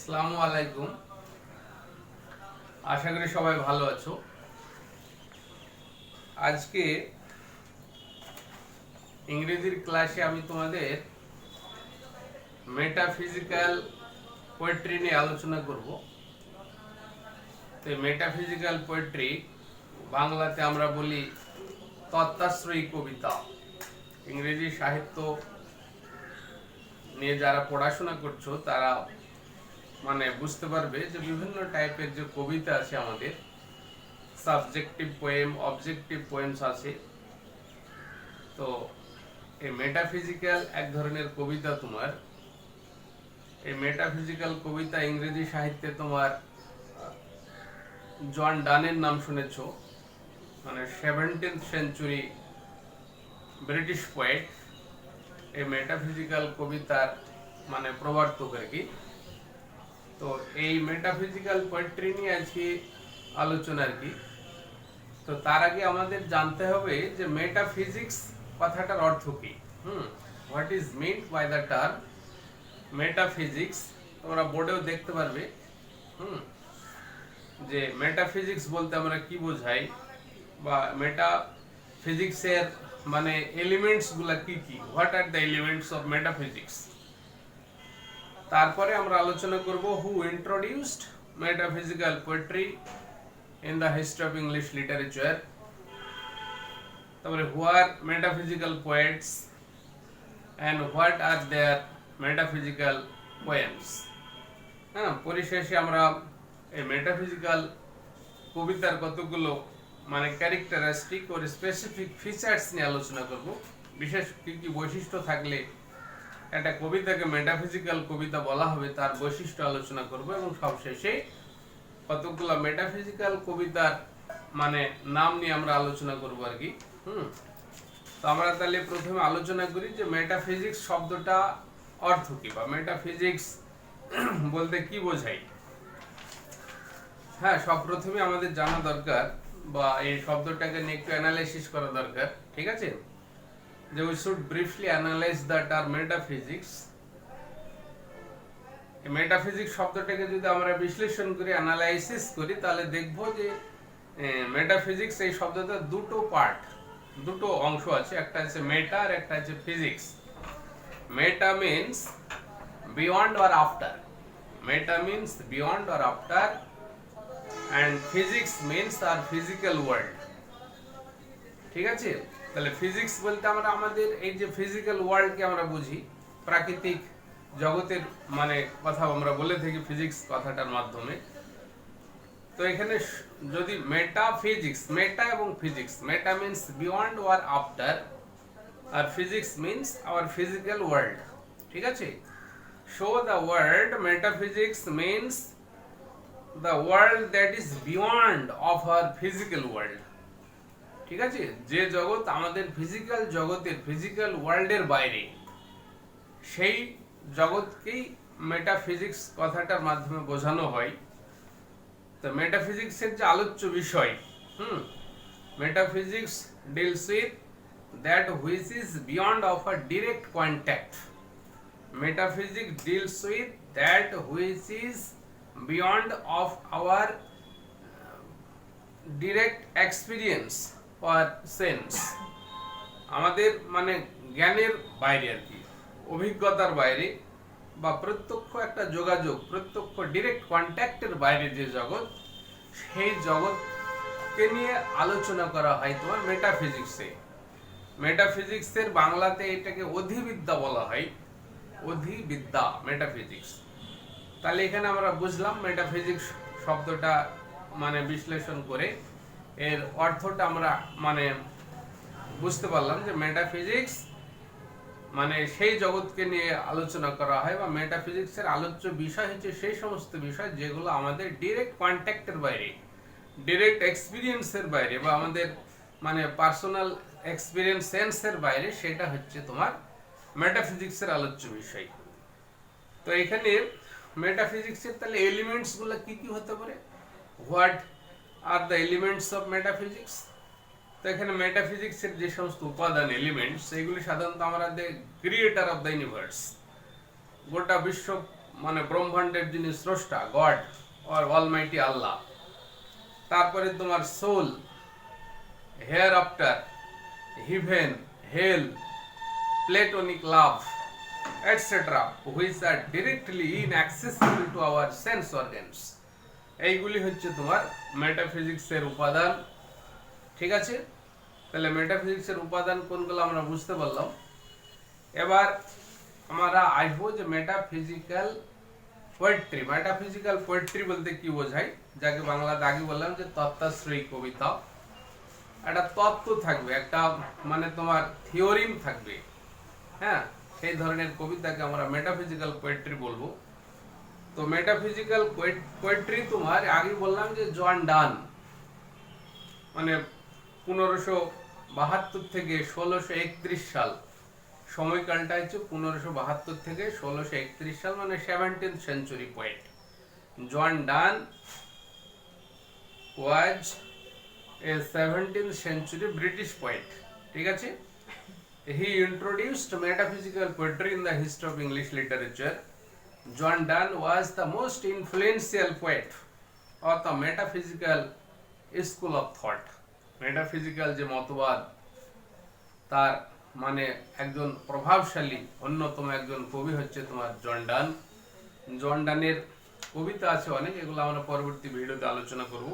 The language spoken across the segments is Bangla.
আসসালামু আলাইকুম। আশা করি সবাই ভালো আছো। আজকে ইংরেজির ক্লাসে আমি তোমাদের মেটাফিজিক্যাল পোয়েট্রি নিয়ে আলোচনা করব। তো মেটাফিজিক্যাল পোয়েট্রি বাংলাতে আমরা বলি তত্ত্বাশ্রয়ী কবিতা। ইংরেজি সাহিত্য নিয়ে যারা পড়াশোনা করছো তারা বুঝতে পারবে যে বিভিন্ন টাইপের যে কবিতা আছে আমাদের, সাবজেক্টিভ পোয়েম, অবজেক্টিভ পোয়েমস আছে। তো এই মেটাফিজিক্যাল এক ধরনের কবিতা। এই মেটাফিজিক্যাল কবিতা ইংরেজি সাহিত্যে তোমার জন ডানের নাম শুনেছো, 17th সেঞ্চুরি ব্রিটিশ পোয়েট। এই মেটাফিজিক্যাল কবিতার প্রবর্তক আর কি। তো এই মেটাফিজিক্যাল পোয়েট্রি নিয়ে আজকে আলোচনা আর কি। তো তার আগে আমাদের জানতে হবে যে মেটাফিজিক্স কথাটার অর্থ কি। What is meant by the term metaphysics. তোমরা বোর্ডেও দেখতে পারবে যে মেটাফিজিক্স বলতে আমরা কি বোঝাই, বা মেটাফিজিক্সের এলিমেন্টস গুলা কি কি, what are the elements of metaphysics. তারপরে আমরা আলোচনা করব who introduced metaphysical poetry in the history of English literature. তারপরে who are metaphysical poets and what are their metaphysical poems. পরিশেষে আমরা এই মেটাফিজিক্যাল কবিতার কতগুলো ক্যারেক্টারিস্টিক ও স্পেসিফিক ফিচার্স নিয়ে আলোচনা করব। বিশেষ কি কি বৈশিষ্ট্য থাকলে একটা কবিতাকে মেটাফিজিক্যাল কবিতা বলা হবে তার বৈশিষ্ট্য আলোচনা করব, এবং সবশেষে কতগুলো মেটাফিজিক্যাল কবিতার নাম নিয়ে আমরা আলোচনা করব আর কি। তো আমরা তাহলে প্রথমে আলোচনা করি যে মেটাফিজিক্স শব্দটা অর্থ কি, বা মেটাফিজিক্স বলতে কি বোঝাই। সব প্রথমে আমাদের জানা দরকার, বা এই শব্দটাকে নিয়ে একটু অ্যানালাইসিস করা দরকার, ঠিক আছে। যে we should briefly analyse the term metaphysics. Metaphysics শব্দটাকে যদি আমরা বিশ্লেষণ করি, অ্যানালাইসিস করি, তাহলে দেখব যে মেটাফিজিক্স এই শব্দটা দুটো অংশ আছে। একটা আছে মেটা আর একটা আছে physics. Meta means beyond or after, and physics means our physical world, ঠিক আছে। তাহলে ফিজিক্স বলতে আমরা আমাদের এই যে ফিজিক্যাল ওয়ার্ল্ডকে আমরা বুঝি, প্রাকৃতিক জগতের কথা আমরা বলে থাকি ফিজিক্স কথাটার মাধ্যমে। তো এখানে যদি মেটাফিজিক্স, মেটা এবং physics, meta means beyond or after, আর physics means our physical world, ঠিক আছে। So the word metaphysics means the world that is beyond of our physical world, ঠিক আছে। যে জগৎ আমাদের ফিজিক্যাল জগতের, ফিজিক্যাল ওয়ার্ল্ডের বাইরে, সেই জগৎকেই মেটাফিজিক্স কথাটার মাধ্যমে বোঝানো হয়। তো মেটাফিজিক্সের যে আলোচ্য বিষয়, metaphysics deals with that which is beyond of a direct contact. Metaphysics deals with that which is beyond of our direct experience or sense, আমাদের জ্ঞানের বাইরে আর কি, অভিজ্ঞতার বাইরে, বা প্রত্যক্ষ একটা যোগাযোগ, প্রত্যক্ষ ডিরেক্ট কন্ট্যাক্টের বাইরে যে জগৎ, সেই জগৎকে নিয়ে আলোচনা করা হয় তোমার মেটাফিজিক্সে। মেটাফিজিক্সের বাংলাতে এটাকে অধিবিদ্যা বলা হয়, অধিবিদ্যা, মেটাফিজিক্স। তাহলে এখানে আমরা বুঝলাম মেটাফিজিক্স শব্দটা বিশ্লেষণ করে এর অর্থটা আমরা বুঝতে পারলাম যে মেটাফিজিক্স সেই জগৎকে নিয়ে আলোচনা করা হয়, বা মেটাফিজিক্সের আলোচ্য বিষয় হচ্ছে সেই সমস্ত বিষয় যেগুলো আমাদের ডিরেক্ট কন্ট্যাক্টের বাইরে, ডিরেক্ট এক্সপিরিয়েন্সের বাইরে, বা আমাদের পার্সোনাল এক্সপিরিয়েন্স সেন্সের বাইরে, সেটা হচ্ছে তোমার মেটাফিজিক্সের আলোচ্য বিষয়। তো এখানে মেটাফিজিক্সের তাহলে এলিমেন্টস গুলো কি কি হতে পারে, what are the elements of metaphysics. তো এখানে মেটাফিজিক্সের যে সমস্ত উপাদান, এলিমেন্টস, সেগুলি সাধারণত আমরা ক্রিয়েটার অফ দ্য ইউনিভার্স, গোটা বিশ্ব মানে ব্রহ্মাণ্ডের যিনি স্রষ্টা গড অর অলমাইটি আল্লাহ। তারপরে তোমার soul, hereafter, heaven, hell, platonic love, etc., which are directly inaccessible to our sense organs. এইগুলি হচ্ছে তোমার মেটাফিজিক্সের উপাদান। ঠিক আছে, তাহলে মেটাফিজিক্সের উপাদান কোনগুলো আমরা বুঝতে পারলাম। এবার আমরা আসবো যে মেটাফিজিক্যাল পোয়েট্রি। মেটাফিজিক্যাল পোয়েট্রি বলতে কি বোঝায়, যাকে বাংলাতে আগে বললাম যে তত্ত্বাশ্রয়ী কবিতা। একটা তত্ত্ব থাকবে, একটা মানে তোমার থিওরিম থাকবে, হ্যাঁ, সেই ধরনের কবিতাকে আমরা মেটাফিজিক্যাল পোয়েট্রি বলবো। তো মেটাফিজিক্যাল পোয়েট্রি তোমার আগে বললাম যে জন ডান, মানে 1572 থেকে 1631 সাল, সময়কালটা হচ্ছে 1572 থেকে 1631 সাল, মানে 17th century poet. John Donne was a 17th century British poet. ঠিক আছে, he introduced metaphysical poetry in the history of English literature. John Donne was the most influential poet of the metaphysical school of thought. metaphysical যে মতবাদ, তার মানে একজন প্রভাবশালী অন্যতম একজন কবি হচ্ছে তোমার জন ডান। জন ডানের কবিতা আছে অনেক, এগুলো আমরা পরবর্তী ভিডিওতে আলোচনা করব।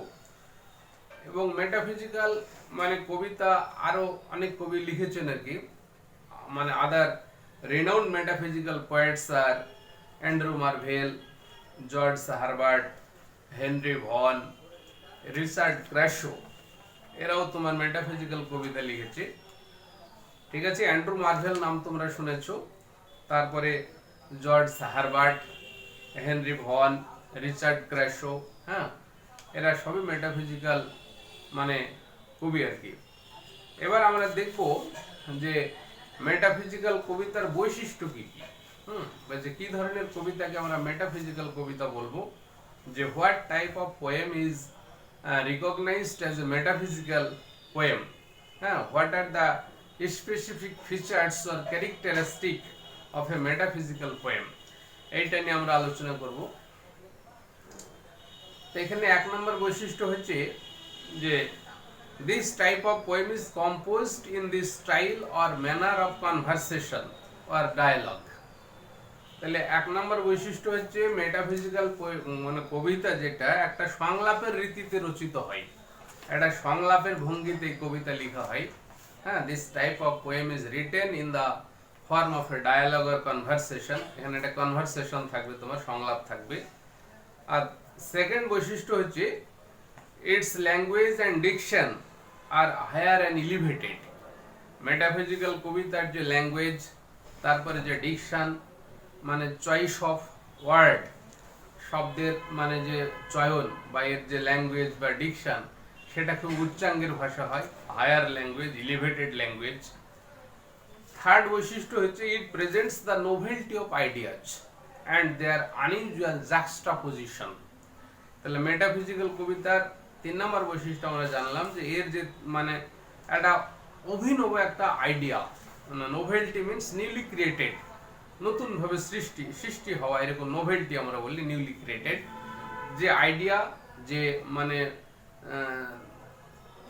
এবং মেটাফিজিক্যাল মানে কবিতা আরো অনেক কবি লিখেছেন আর কি, মানে আদার রেনাউন্ড মেটাফিজিক্যাল পোয়েটস আর Andrew Marvell, George Herbert, Henry Vaughan, Richard Crashaw, এরাও তোমার মেটাফিজিক্যাল কবিতা লিখেছে। ঠিক আছে, অ্যান্ড্রু মার্ভেল নাম তোমরা শুনেছো, তারপরে George Herbert, Henry Vaughan, Richard Crashaw, হ্যাঁ, এরা সবই মেটাফিজিক্যাল মানে কবি আর কি। এবার আমরা দেখব যে মেটাফিজিক্যাল কবিতার বৈশিষ্ট্য কি কি, যে কি ধরনের কবিতাকে আমরা মেটাফিজিক্যাল কবিতা বলবো, যে what type of poem is recognised as a metaphysical poem, হ্যাঁ, what are the specific features or characteristic of a metaphysical poem, এইটা নিয়ে আমরা আলোচনা করব। তো এখানে 1 নম্বর বৈশিষ্ট্য হচ্ছে যে this type of poem is composed in the style or manner of conversation or dialogue. তাহলে 1 নম্বর বৈশিষ্ট্য হচ্ছে মেটাফিজিক্যাল মানে কবিতা যেটা একটা সংলাপের রীতিতে রচিত হয়, একটা সংলাপের ভঙ্গিতে কবিতা লেখা হয়, হ্যাঁ। this type of poem is written in the form of a dialogue or conversation. এখানে একটা কনভারসেশন থাকবে, তোমার সংলাপ থাকবে। আর সেকেন্ড বৈশিষ্ট্য হচ্ছে its language and diction are higher and elevated. Metaphysical কবিতার যে ল্যাঙ্গুয়েজ, তারপরে যে ডিকশন মানে চয়েস অফ ওয়ার্ড, শব্দের মানে যে চয়ন বা এর যে ল্যাঙ্গুয়েজ বা ডিকশন, সেটা খুব উচ্চাঙ্গের ভাষা হয়, higher language, elevated language. Third বৈশিষ্ট্য হচ্ছে it presents the novelty of ideas and their unusual juxtaposition. তাহলে মেটাফিজিক্যাল কবিতার 3 নম্বর বৈশিষ্ট্য আমরা জানলাম যে এর যে মানে একটা অভিনব একটা আইডিয়া, নোভেলটি মিনস নিউলি ক্রিয়েটেড, নতুন ভাবে সৃষ্টি হওয়া, এরকম নোভেলটি আমরা বলি, নিউলি ক্রিয়েটেড। যে আইডিয়া, যে মানে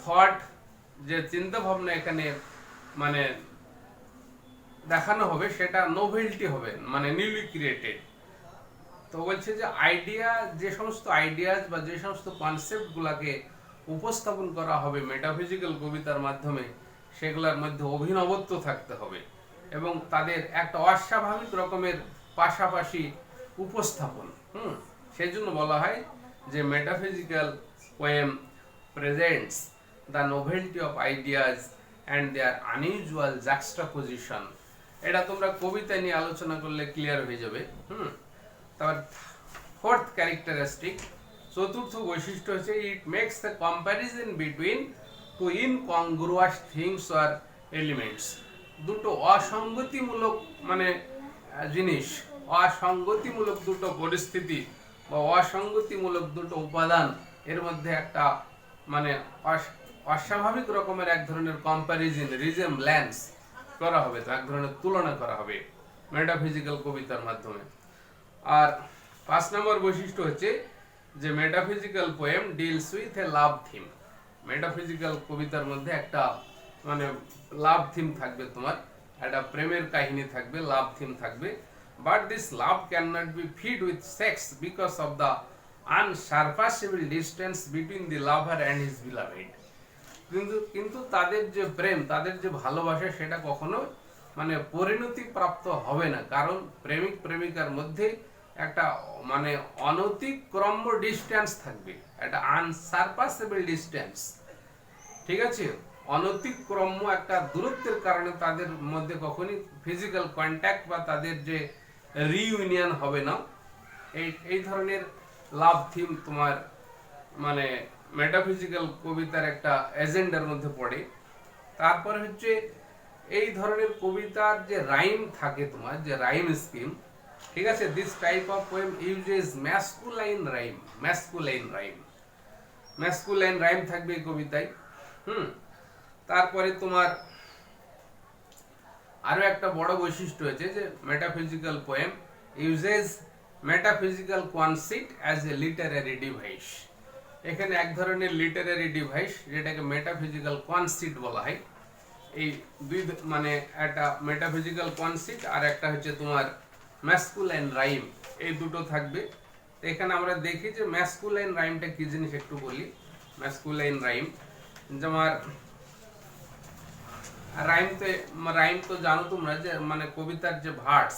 থট, যে চিন্তা ভাবনা এখানে মানে দেখানো হবে, সেটা নোভেলটি হবে, মানে নিউলি ক্রিয়েটেড। তো বলছে যে আইডিয়া, যে সমস্ত আইডিয়াজ বা যে সমস্ত কনসেপ্ট গুলাকে উপস্থাপন করা হবে মেটাফিজিক্যাল কবিতার মাধ্যমে, সেগুলোর মধ্যে অভিনবত্ব থাকতে হবে এবং তাদের একটা অস্বাভাবিক রকমের পাশাপাশি উপস্থাপন। সেই জন্য বলা হয় যে metaphysical poem presents the novelty of ideas and their unusual juxtaposition. এটা তোমরা কবিতা নিয়ে আলোচনা করলে ক্লিয়ার হয়ে যাবে। তারপর ফোর্থ ক্যারেক্টারিস্টিক, চতুর্থ বৈশিষ্ট্য হচ্ছে it makes the comparison between two incongruous things or elements. দুটো অসঙ্গতিমূলক মানে জিনিস, অসঙ্গতিমূলক দুটো পরিস্থিতি বা অসঙ্গতিমূলক দুটো উপাদান, এর মধ্যে একটা মানে অস্বাভাবিক রকমের এক ধরনের কম্প্যারিজন, রিজেমব্ল্যান্স করা হবে, তো এক ধরনের তুলনা করা হবে মেটাফিজিক্যাল কবিতার মাধ্যমে। আর 5 নম্বর বৈশিষ্ট্য হচ্ছে যে metaphysical poem deals with a love theme. Metaphysical কবিতার মধ্যে একটা মানে লাভ থিম থাকবে, তোমার একটা প্রেমের কাহিনী থাকবে, লাভ থিম থাকবে। But this love can not be feed with sex because of the unsurpassable distance between the lover and his beloved. কিন্তু তাদের যে প্রেম, তাদের যে ভালোবাসা, সেটা কখনো মানে পরিণতি প্রাপ্ত হবে না, কারণ প্রেমিক প্রেমিকার মধ্যে একটা মানে অনতিক্রম্য ডিস্টেন্স থাকবে, একটা আনসারপাসেবল ডিস্টেন্স। ঠিক আছে, অনতিক্রম্য একটা দূরত্বের কারণে তাদের মধ্যে কখনই ফিজিক্যাল কন্ট্যাক্ট বা তাদের যে রিইউনিয়ন হবে না। এই ধরনের লাভ থিম তোমার মানে মেটাফিজিক্যাল কবিতার একটা এজেন্ডার মধ্যে পড়ে। তারপরে হচ্ছে এই ধরনের কবিতার যে রাইম থাকে, তোমার যে রাইম স্কিম, ঠিক আছে, this type of poem uses masculine rhyme. Masculine rhyme থাকবে এই কবিতায়। তারপরে তোমার আরো একটা বড় বৈশিষ্ট্য হচ্ছে যে metaphysical poem uses metaphysical concept as a Literary device. এখানে এক ধরনের লিটারারি ডিভাইস যেটাকে মেটাফিজিক্যাল কনসেপ্ট বলা হয়। এই দুই মানে একটা মেটাফিজিক্যাল কনসেপ্ট আর একটা হচ্ছে তোমার ম্যাসকুলাইন রাইম, এই দুটো থাকবে। এখানে আমরা দেখি যে ম্যাসকুলাইন রাইমটা কি জিনিস একটু বলি। ম্যাসকুলাইন রাইম যেমন রাইম তো জানো তোমরা যে মানে কবিতার যে ভার্স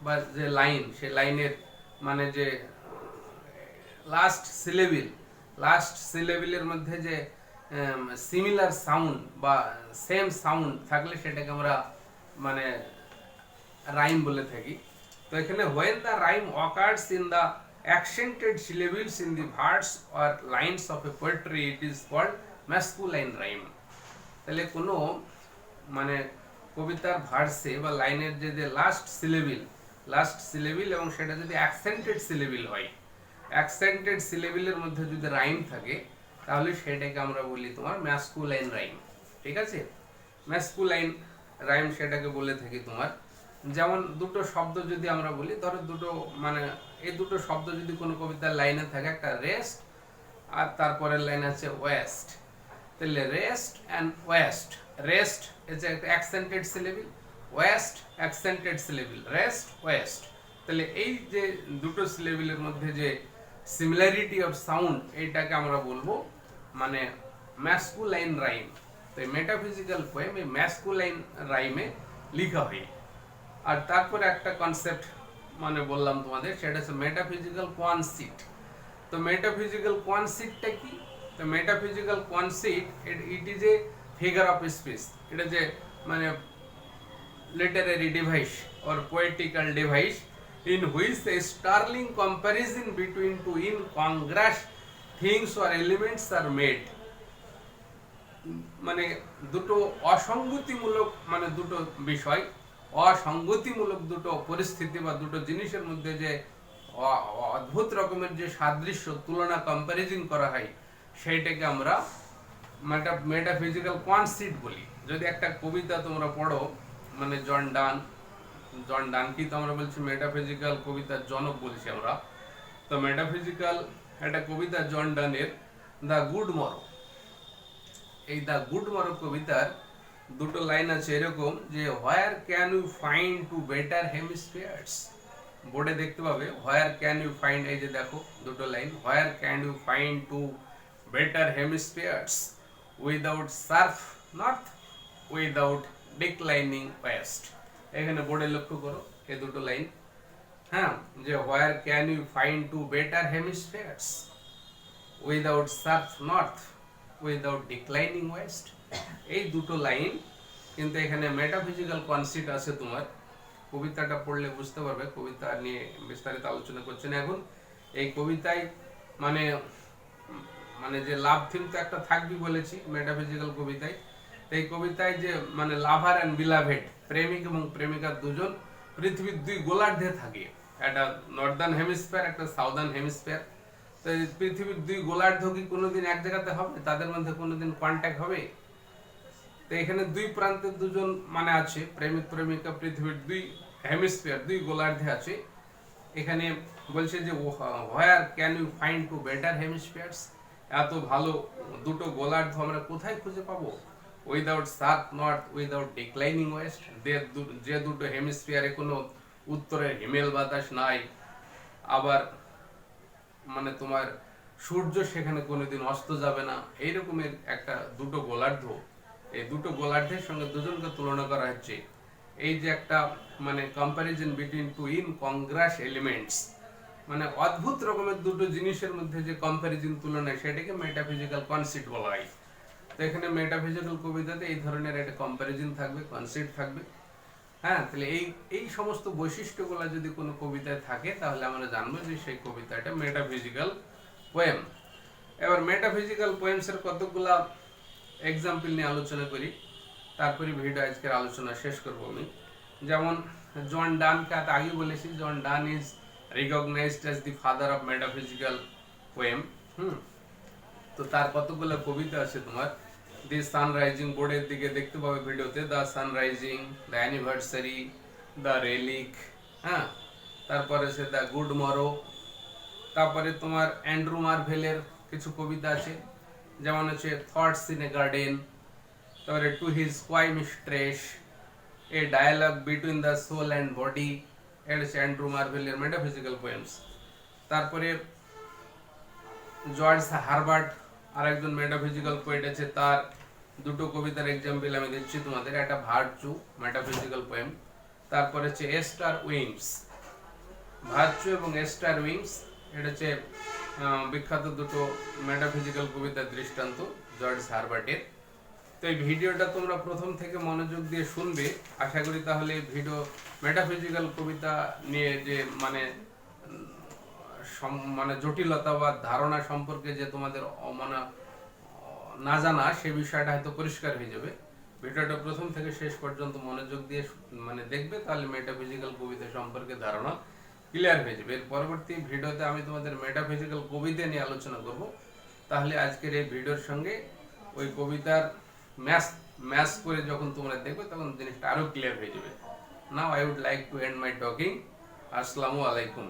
বা যে লাইন, সে লাইনের মানে যে লাস্ট সিলেবিলের মধ্যে যে সিমিলার সাউন্ড বা সেম সাউন্ড থাকলে সেটাকে আমরা মানে রাইম বলে থাকি। তো এখানে when the rhyme occurs in the accented syllables in the verse or lines of a poetry, it is called masculine rhyme। তাহলে কোনো মানে কবিতার ভার্সে বা লাইনের যে লাস্ট সিলেবিল এবং সেটা যদি অ্যাকসেন্টেড সিলেবিল হয়, অ্যাকসেন্টেড সিলেবিলের মধ্যে যদি রাইম থাকে, তাহলে সেটাকে আমরা বলি তোমার ম্যাসকুলাইন রাইম। ঠিক আছে, ম্যাসকুলাইন রাইম সেটাকে বলে থাকি তোমার। যেমন দুটো শব্দ যদি আমরা বলি, ধরো দুটো মানে এই দুটো শব্দ যদি কোনো কবিতার লাইনে থাকে, একটা রেস্ট আর তারপরের লাইন আছে ওয়েস্ট, তাহলে রেস্ট অ্যান্ড ওয়েস্ট, রেস্ট হচ্ছে একটা অ্যাকসেন্টেড সিলেবিল, ওয়েস্ট অ্যাকসেন্টেড সিলেবিল, রেস্ট ওয়েস্ট। তাহলে এই যে দুটো সিলেবিলের মধ্যে যে সিমিলারিটি অফ সাউন্ড, এইটাকে আমরা বলবো মানে ম্যাসকুলাইন রাইম। তো এই মেটাফিজিক্যাল পোয়েম এই ম্যাসকুলাইন রাইমে লিখা হয়। আর তারপরে একটা কনসেপ্ট মানে বললাম তোমাদের, সেটা হচ্ছে মেটাফিজিক্যাল কনসেপ্ট। তো মেটাফিজিক্যাল কনসেপ্টটা কি? তো metaphysical concept it is a figure of speech. এটা যে মানে Literary device or poetical device in which a startling comparison between two incongruous things or elements are made। মানে দুটো অসঙ্গতিমূলক মানে দুটো বিষয়, অসঙ্গতিমূলক দুটো পরিস্থিতি বা দুটো জিনিসের মধ্যে যে অদ্ভুত রকমের যে সাদৃশ্য, তুলনা, কম্পারিজন করা হয়, সেইটাকে আমরা মেটাফিজিক্যাল কনসেপ্ট বলি। যদি একটা কবিতা তোমরা পড়ো, মানে জন ডান কি তো আমরা বলছি মেটাফিজিক্যাল কবিতার জনক বলছি আমরা। তো মেটাফিজিক্যাল একটা কবিতা জন ডানের দ্য গুড মরো, এই দ্য গুড মরো কবিতার দুটো লাইন আছে এরকম যে where can you find two better hemispheres. বোর্ডে দেখতে পাবে হোয়ার ক্যান ইউ ফাইন্ড, এই যে দেখো দুটো line, where can you find two better hemispheres without sharp north without declining west. এখানে বোর্ডে লক্ষ্য করো এই দুটো লাইন, হ্যাঁ, যে where can you find two better hemispheres without sharp north without declining west. এই দুটো লাইন কিন্তু এখানে মেটাফিজিক্যাল কনসেপ্ট আছে তোমার। কবিতাটা পড়লে বুঝতে পারবে, কবিতা নিয়ে বিস্তারিত আলোচনা করছি না এখন। এই কবিতায় মানে মানে যে লাভ থিম তো একটা থাকবে বলেছি মেটাফিজিক্যাল কবিতায়। এই কবিতায় যে মানে লাভার অ্যান্ড বিলাভেড, প্রেমিক এবং প্রেমিকা দুজন পৃথিবীর দুই গোলার্ধে থাকে, একটা নর্দার্ন হেমিস্ফিয়ার, একটা সাউদার্ন হেমিস্ফিয়ার। তো পৃথিবীর দুই গোলার্ধ কি কোনোদিন এক জায়গাতে হবে? তাদের মধ্যে কোনোদিন কন্ট্যাক্ট হবে? তো এখানে দুই প্রান্তে দুজন মানে আছে প্রেমিক প্রেমিকা, পৃথিবীর দুই হেমিস্ফিয়ার, দুই গোলার্ধে আছে। এখানে বলছে যে where can you find two better hemispheres, এত ভালো দুটো গোলার্ধ আমরা কোথায় খুঁজে পাবো? Without south north, without declining west, যে দুটো হেমিস্ফিয়ারে কোনো উত্তরের হিমেল বাতাস নাই, আবার মানে তোমার সূর্য সেখানে কোনোদিন অস্ত যাবে না, এইরকমের একটা দুটো গোলার্ধ, এই দুটো গোলার্ধের সঙ্গে দুজনকে তুলনা করা হচ্ছে। এই যে একটা মানে কম্প্যারিজন বিটুইন টু ইনকংগ্রাস এলিমেন্টস, মানে অদ্ভুত রকমের দুটো জিনিসের মধ্যে যে কম্প্যারিজন তুলনা, সেটাকে মেটাফিজিক্যাল কনসেপ্ট বলা হয়। তো এখানে মেটাফিজিক্যাল কবিতাতে এই ধরনের একটা কম্প্যারিজন থাকবে, কনসেপ্ট থাকবে। হ্যাঁ, তাহলে এই সমস্ত বৈশিষ্ট্যগুলো যদি কোনো কবিতায় থাকে তাহলে আমরা জানবো যে সেই কবিতাটা মেটাফিজিক্যাল পোয়েম। এবার মেটাফিজিক্যাল পোয়েমসের কতগুলা এক্সাম্পল নিয়ে আলোচনা করি, তারপরে ভিডিও আজকের আলোচনা শেষ করব আমি। যেমন জন ডানকে আগে বলেছি, John Donne is recognised as the father of metaphysical poem. তো তার কতগুলো কবিতা আছে তোমার, দি সানরাইজিং, বোর্ডের দিকে দেখতে পাবে ভিডিওতে, the sunrising, the anniversary, the relic, হ্যাঁ, তারপরে সে দ্য গুড মরো, তারপরে তোমার অ্যান্ড্রু মার্ভেলের কিছু কবিতা আছে, যেমন হচ্ছে থটস ইন এ গার্ডেন, তারপরে to his coy mistress, a dialogue between the soul and body, এটা হচ্ছে অ্যান্ড্রু মার্ভেলের মেটাফিজিক্যাল পোয়েমস। তারপরে জর্জ হারবার্ট আর একজন মেটাফিজিক্যাল পোয়েট আছে, তার দুটো কবিতার এক্সাম্পল আমি দিচ্ছি তোমাদের, একটা ভার্চু মেটাফিজিক্যাল পোয়েম, তারপরে হচ্ছে এস্টার উইংস, ভার্চু এবং এস্টার উইংস, এটা হচ্ছে বিখ্যাত দুটো মেটাফিজিক্যাল কবিতার দৃষ্টান্ত জর্জ হারবার্টের। তো এই ভিডিওটা তোমরা প্রথম থেকে মনোযোগ দিয়ে শুনবে, আশা করি তাহলে ভিডিও মেটাফিজিক্যাল কবিতা নিয়ে যে মানে মানে জটিলতা বা ধারণা সম্পর্কে যে তোমাদের মানে না জানা, সে বিষয়টা হয়তো পরিষ্কার হয়ে যাবে। ভিডিওটা প্রথম থেকে শেষ পর্যন্ত মনোযোগ দিয়ে মানে দেখবে, তাহলে মেটাফিজিক্যাল কবিতা সম্পর্কে ধারণা ক্লিয়ার হয়ে যাবে। এর পরবর্তী ভিডিওতে আমি তোমাদের মেটাফিজিক্যাল কবিতা নিয়ে আলোচনা করব। তাহলে আজকের এই ভিডিওর সঙ্গে ওই কবিতার ম্যাচ করে যখন তোমরা দেখবে তখন জিনিসটা আরো ক্লিয়ার হয়ে যাবে। Now I would like to end my talking. আসসালামু আলাইকুম।